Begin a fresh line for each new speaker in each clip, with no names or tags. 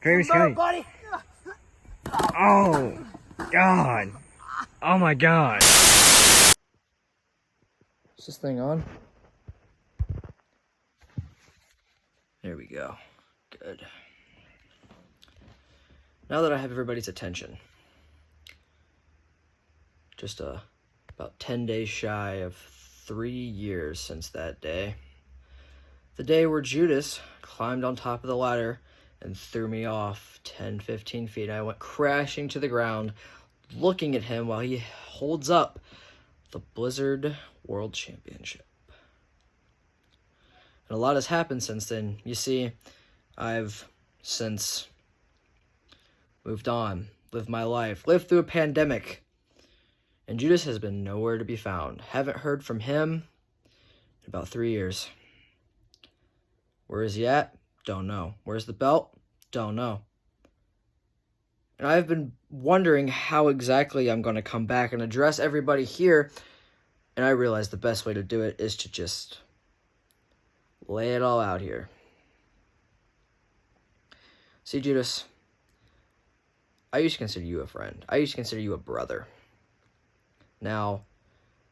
Travis County.
Buddy.
Oh, God. Oh, my God.
Is this thing on? There we go. Good. Now that I have everybody's attention, just about 10 days shy of 3 years since that day. The day where Judas climbed on top of the ladder and threw me off 10, 15 feet. I went crashing to the ground, looking at him while he holds up the Blizzard World Championship. And a lot has happened since then. You see, I've since moved on, lived my life, lived through a pandemic, and Judas has been nowhere to be found. Haven't heard from him in about 3 years. Where is he at? Don't know. Where's the belt? Don't know. And I've been wondering how exactly I'm going to come back and address everybody here, and I realized the best way to do it is to just lay it all out here. See, Judas, I used to consider you a friend. I used to consider you a brother. Now,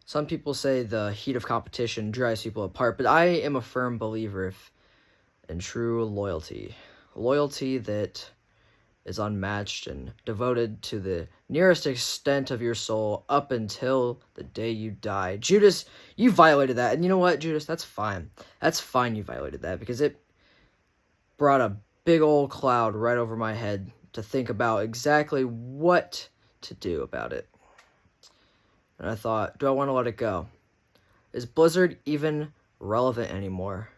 some people say the heat of competition drives people apart, but I am a firm believer in true loyalty. Loyalty that is unmatched and devoted to the nearest extent of your soul up until the day you die. Judas, you violated that. And you know what, Judas? That's fine. That's fine you violated that, because it brought a big old cloud right over my head to think about exactly what to do about it. And I thought, do I want to let it go? Is Blizzard even relevant anymore?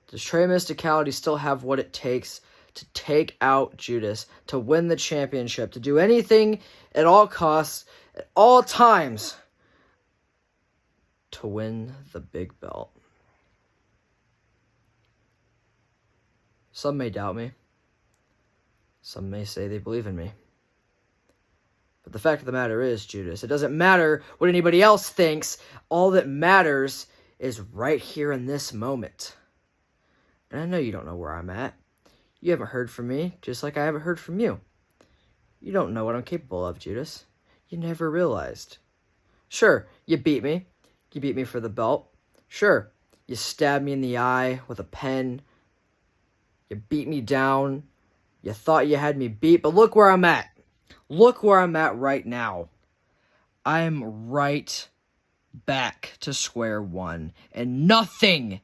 Does Trey Mysticality still have what it takes to take out Judas, to win the championship, to do anything at all costs, at all times, to win the big belt? Some may doubt me. Some may say they believe in me. But the fact of the matter is, Judas, it doesn't matter what anybody else thinks. All that matters is right here in this moment. And I know you don't know where I'm at. You haven't heard from me, just like I haven't heard from you. You don't know what I'm capable of, Judas. You never realized. Sure, you beat me. You beat me for the belt. Sure, you stabbed me in the eye with a pen. You beat me down. You thought you had me beat, but look where I'm at. Look where I'm at right now. I'm right back to square one. And nothing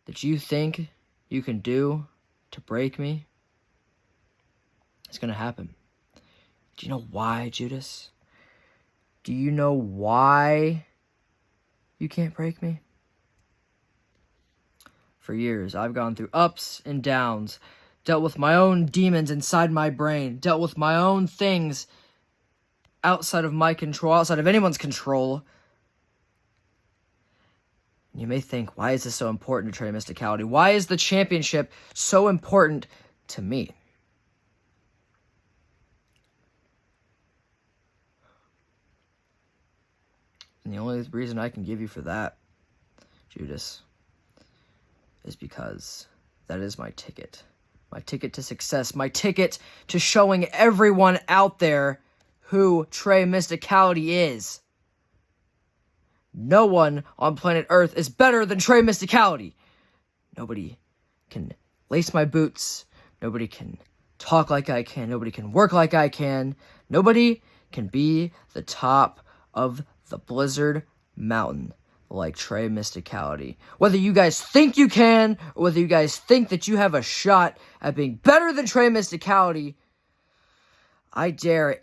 that you think you can do to break me is going to happen. Do you know why, Judas? Do you know why you can't break me? For years, I've gone through ups and downs, dealt with my own demons inside my brain, dealt with my own things outside of my control, outside of anyone's control. You may think, why is this so important to Trey Mysticality? Why is the championship so important to me? And the only reason I can give you for that, Judas, is because that is my ticket. My ticket to success. My ticket to showing everyone out there who Trey Mysticality is. No one on planet Earth is better than Trey Mysticality. Nobody can lace my boots. Nobody can talk like I can. Nobody can work like I can. Nobody can be the top of the Blizzard Mountain like Trey Mysticality. Whether you guys think you can, or whether you guys think that you have a shot at being better than Trey Mysticality, I dare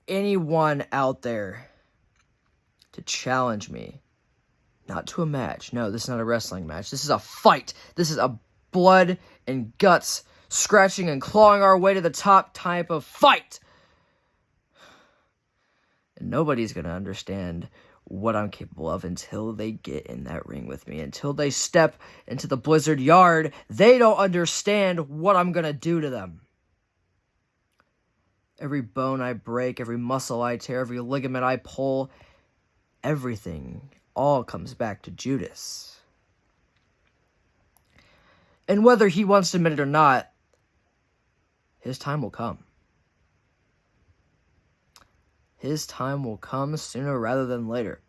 anyone out there to challenge me. Not to a match. No, this is not a wrestling match. This is a fight. This is a blood and guts, scratching and clawing our way to the top type of fight. And nobody's going to understand what I'm capable of until they get in that ring with me. Until they step into the Blizzard yard, they don't understand what I'm going to do to them. Every bone I break, every muscle I tear, every ligament I pull, everything all comes back to Judas. And whether he wants to admit it or not, his time will come. His time will come sooner rather than later.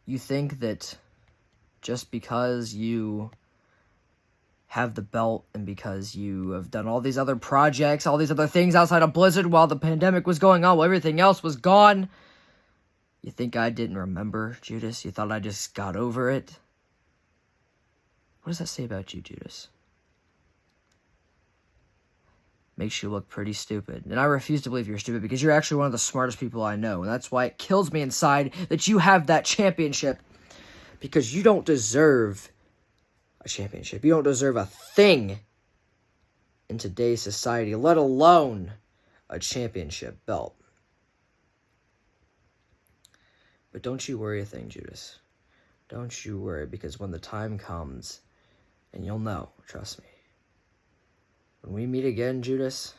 You think that just because you have the belt and because you have done all these other projects, all these other things outside of Blizzard while the pandemic was going on, while everything else was gone, you think I didn't remember, Judas? You thought I just got over it? What does that say about you, Judas? Makes you look pretty stupid. And I refuse to believe you're stupid because you're actually one of the smartest people I know. And that's why it kills me inside that you have that championship. Because you don't deserve a championship. You don't deserve a thing in today's society, let alone a championship belt. But don't you worry a thing, Judas. Don't you worry, because when the time comes, and you'll know, trust me. When we meet again, Judas,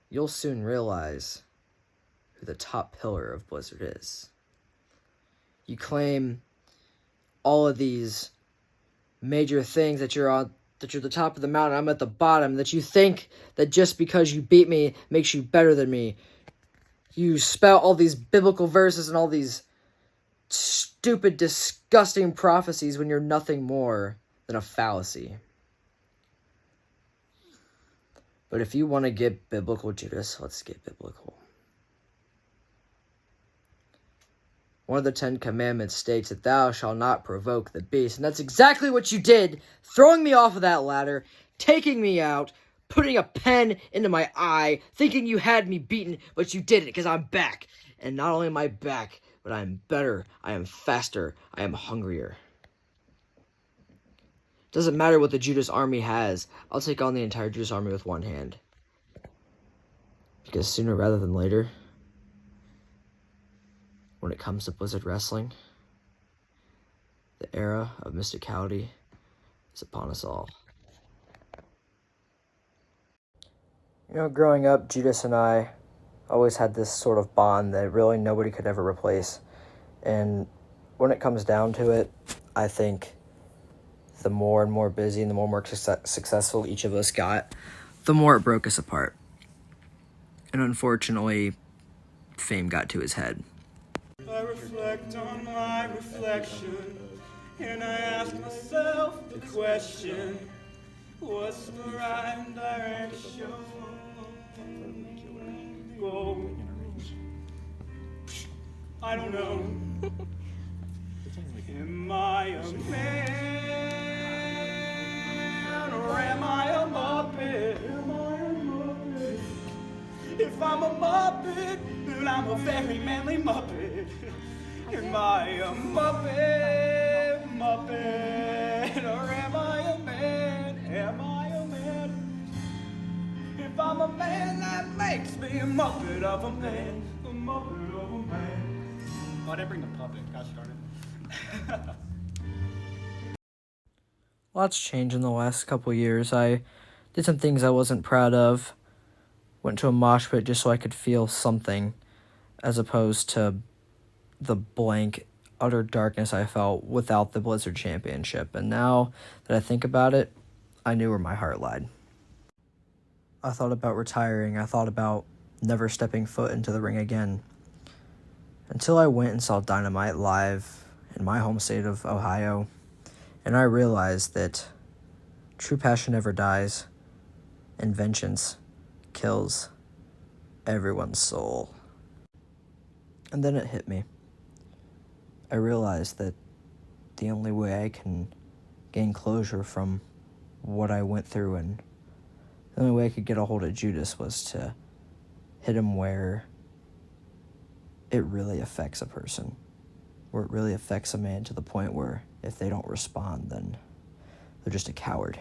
you'll soon realize who the top pillar of Blizzard is. You claim all of these major things that you're the top of the mountain, I'm at the bottom, that you think that just because you beat me makes you better than me. You spout all these biblical verses and all these stupid, disgusting prophecies when you're nothing more than a fallacy. But if you want to get biblical, Judas, let's get biblical. One of the 10 Commandments states that thou shalt not provoke the beast. And that's exactly what you did, throwing me off of that ladder, taking me out, putting a pen into my eye, thinking you had me beaten, but you didn't, because I'm back. And not only am I back, but I am better, I am faster, I am hungrier. Doesn't matter what the Judas army has, I'll take on the entire Judas army with one hand. Because sooner rather than later, when it comes to Blizzard Wrestling, the era of mysticality is upon us all. You know, growing up, Judas and I always had this sort of bond that really nobody could ever replace. And when it comes down to it, I think the more and more busy and the more and more successful each of us got, the more it broke us apart. And unfortunately, fame got to his head.
I reflect on my reflection, and I ask myself the question, what's the right direction? Go. I don't know. Am I a man, or am I a muppet? If I'm a muppet, then I'm a very manly muppet. Am I a muppet, or am I a man? Am I a man? If I'm a man, that makes me a muppet of a man. A muppet of a man. Oh, I didn't bring the puppet. Got started.
Lots changed in the last couple years. I did some things I wasn't proud of. Went to a mosh pit just so I could feel something, as opposed to the blank, utter darkness I felt without the Blizzard Championship. And now that I think about it, I knew where my heart lied. I thought about retiring. I thought about never stepping foot into the ring again. Until I went and saw Dynamite live in my home state of Ohio, and I realized that true passion never dies, and vengeance kills everyone's soul. And then it hit me. I realized that the only way I can gain closure from what I went through, and the only way I could get a hold of Judas, was to hit him where it really affects a person, where it really affects a man, to the point where if they don't respond, then they're just a coward.